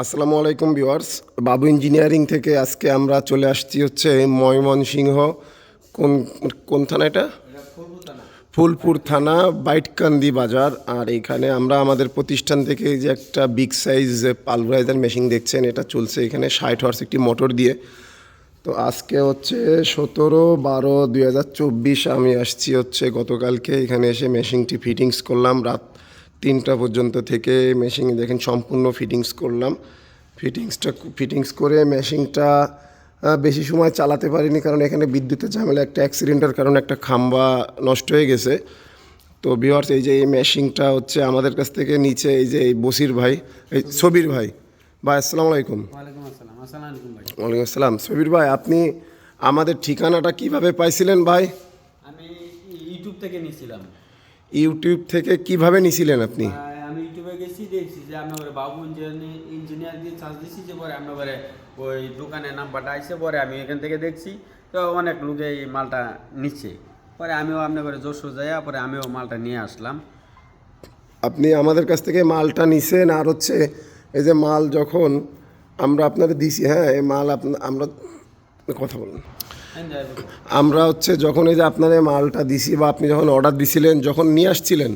আসসালামু আলাইকুম ভিউয়ার্স। বাবু ইঞ্জিনিয়ারিং থেকে আজকে আমরা চলে আসছি হচ্ছে ময়মনসিংহ। কোন কোন থানা এটা? ফুলপুর থানা, বাইটকান্দি বাজার। আর এখানে আমরা আমাদের প্রতিষ্ঠান থেকে এই যে একটা বিগ সাইজ পালভারাইজার মেশিন দেখছেন, এটা চলছে এখানে 60 হর্স একটি মোটর দিয়ে। তো আজকে হচ্ছে 17/12/2024 আমি আসছি হচ্ছে গতকালকে। এখানে এসে মেশিনটি ফিটিংস করলাম রাত 3টা পর্যন্ত থেকে। মেশিন দেখেন সম্পূর্ণ ফিটিংস করলাম। ফিটিংস করে মেশিনটা বেশি সময় চালাতে পারিনি, কারণ এখানে বিদ্যুতের ঝামেলা, একটা অ্যাক্সিডেন্টের কারণে একটা খাম্বা নষ্ট হয়ে গেছে। তো ভিউয়ার্স, এই যে এই মেশিনটা হচ্ছে আমাদের কাছ থেকে নিচে এই যে এই বসির ভাই, এই সবির ভাই। ভাই আসসালামু আলাইকুম। ওয়ালাইকুম আসসালাম। আসসালামু আলাইকুম ভাই। ওয়ালাইকুম আসসালাম। সবির ভাই, আপনি আমাদের ঠিকানাটা কিভাবে পাইছিলেন ভাই? আমি ইউটিউব থেকে নিয়েছিলাম। ইউটিউব থেকে কিভাবে নিছিলেন আপনি? আমি ইউটিউবে গেছি, দেখছি যে আপনার বাবু ইঞ্জিনিয়ার দিয়ে চার্জ দিচ্ছি, যে পরে আপনার ওই দোকানের নাম্বারটা আসছে, পরে আমি এখান থেকে দেখছি তো অনেক লোকে এই মালটা নিচ্ছে, পরে আমিও আপনার যশোর যাই, পরে আমিও মালটা নিয়ে আসলাম। আপনি আমাদের কাছ থেকে মালটা নিছেন, আর হচ্ছে এই যে মাল যখন আমরা আপনাদের দিছি, হ্যাঁ, এই মাল আমরা কথা বলুন। আমরা হচ্ছে যখন এই যে আপনার এই মালটা দিছি বা আপনি যখন অর্ডার দিছিলেন, যখন নিয়ে আসছিলেন,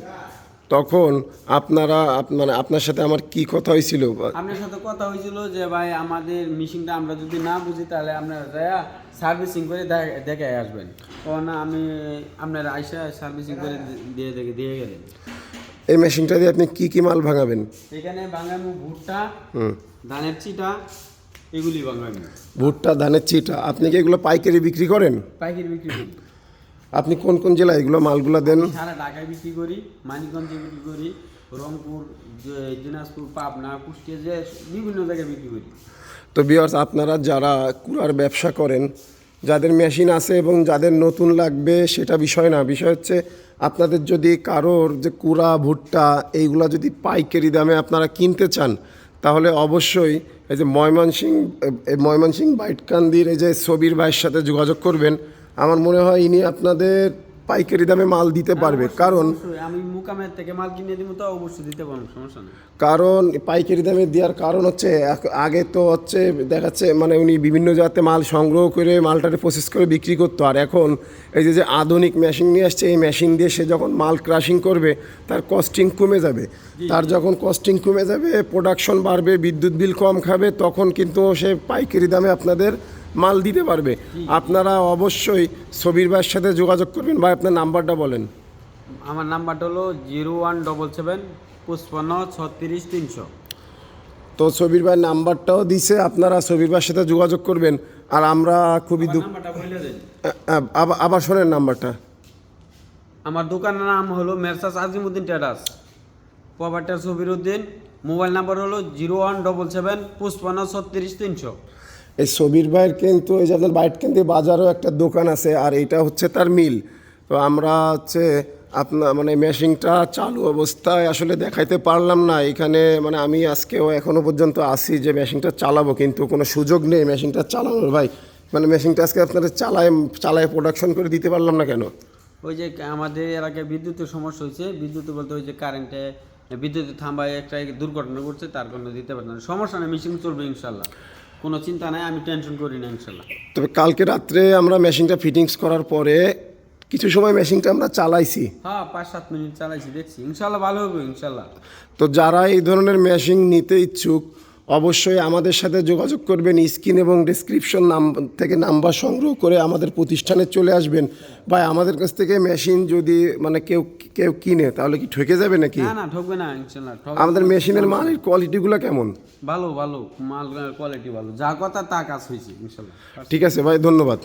তখন আপনার সাথে আমার কি কথা হয়েছিল? আপনার সাথে কথা হয়েছিল যে ভাই আমাদের মেশিনটা আমরা যদি না বুঝি তাহলে আপনারা সার্ভিসিং করে দেখে আসবেন। তখন আমি আপনার আইসা সার্ভিসিং করে দিয়ে গেলেন। এই মেশিনটা দিয়ে আপনি কি কি মাল ভাঙাবেন? এখানে ভাঙাবো ভুট্টা, ধানের চিটা, এগুলি ভাঙাবো। ভুট্টা, ধানের চিটা। আপনি কি এগুলো পাইকারি বিক্রি করেন? পাইকারি বিক্রি করি। আপনি কোন কোন জেলায় এগুলো মালগুলো দেন? সারা ঢাকায় বিক্রি করি, মানিকগঞ্জে বিক্রি করি, রংপুর, দিনাজপুর, পাবনা, কুষ্টিয়া, যে বিভিন্ন জায়গায় বিক্রি করি। তো ভিউয়ার্স, আপনারা যারা কুড়ার ব্যবসা করেন, যাদের মেশিন আছে এবং যাদের নতুন লাগবে সেটা বিষয় না, বিষয় হচ্ছে আপনাদের যদি কারোর যে কুড়া, ভুট্টা এইগুলা যদি পাইকারি দামে আপনারা কিনতে চান, তাহলে অবশ্যই এই যে ময়মনসিংহ বাইটকান্দির এই যে সবির ভাইয়ের সাথে যোগাযোগ করবেন। আমার মনে হয় ইনি আপনাদের পাইকারি দামে মাল দিতে পারবে। কারণ আমি মুকামের থেকে মাল কিনে দিব, তো অবশ্যই দিতে পারবো, সমস্যা নেই। কারণ পাইকারি দামে দেওয়ার কারণ হচ্ছে আগে তো হচ্ছে দেখাচ্ছে মানে উনি বিভিন্ন জায়গাতে মাল সংগ্রহ করে মালটাকে প্রসেস করে বিক্রি করতো, আর এখন এই যে আধুনিক মেশিন নিয়ে আসছে, এই মেশিন দিয়ে সে যখন মাল ক্রাশিং করবে তার কস্টিং কমে যাবে। তার যখন কস্টিং কমে যাবে, প্রোডাকশন বাড়বে, বিদ্যুৎ বিল কম খাবে, তখন কিন্তু সে পাইকারি দামে আপনাদের মাল দিতে পারবে। আপনারা অবশ্যই সবির ভাইয়ের সাথে যোগাযোগ করবেন। ভাই, আপনার নাম্বারটা বলেন। আমার নাম্বারটা হলো 0177 55 36 300। তো সবির ভাইয়ের নাম্বারটাও দিছে, আপনারা সবির ভাইয়ের সাথে যোগাযোগ করবেন। আর আমরা খুবই আবার শোনেন নাম্বারটা। আমার দোকানের নাম হলো মেরসাস আজিমউদ্দিন ট্রেডার্স, প্রপার্টার সবির উদ্দিন। মোবাইল নাম্বার হলো 0177 55 36 300। এই সবির ভাইয়ের কিন্তু এই যে আপনার বাইটকান্দি বাজারও একটা দোকান আছে, আর এইটা হচ্ছে তার মিল। তো আমরা হচ্ছে আপনার মানে মেশিনটা চালু অবস্থায় আসলে দেখাইতে পারলাম না এখানে, মানে আমি আজকেও এখনও পর্যন্ত আসি যে মেশিনটা চালাবো, কিন্তু কোনো সুযোগ নেই মেশিনটা চালানোর ভাই। মানে মেশিনটা আজকে আপনাদের চালায় প্রোডাকশন করে দিতে পারলাম না কেন? ওই যে আমাদের এলাকায় বিদ্যুতের সমস্যা হয়েছে, বিদ্যুৎ বলতে ওই যে কারেন্টে বিদ্যুতের থাম্বায় একটা দুর্ঘটনা ঘটছে, তার কারণে দিতে পারতাম না। সমস্যা নেই, মেশিন চলবে ইনশাল্লাহ, কোনো চিন্তা নাই, আমি টেনশন করি না ইনশাল্লাহ। তবে কালকে রাত্রে আমরা মেশিনটা ফিটিংস করার পরে কিছু সময় মেশিনটা আমরা চালাইছি, হ্যাঁ 5-7 মিনিট চালাইছি, দেখছি ইনশাল্লাহ ভালো হবে ইনশাল্লাহ। তো যারা এই ধরনের মেশিন নিতে ইচ্ছুক অবশ্যই আমাদের সাথে যোগাযোগ করবেন। স্ক্রিন এবং ডেসক্রিপশন থেকে নাম্বার সংগ্রহ করে আমাদের প্রতিষ্ঠানে চলে আসবেন। ভাই, আমাদের কাছ থেকে মেশিন যদি মানে কেউ কিনে তাহলে কি ঠকে যাবে নাকি? না, ঠকবে না ইনশাল্লাহ। আমাদের মেশিনের মালের কোয়ালিটিগুলো কেমন? ভালো, মাল কোয়ালিটি ভালো, যা কথা তা কাজ হয়েছে ইনশাল্লাহ। ঠিক আছে ভাই, ধন্যবাদ।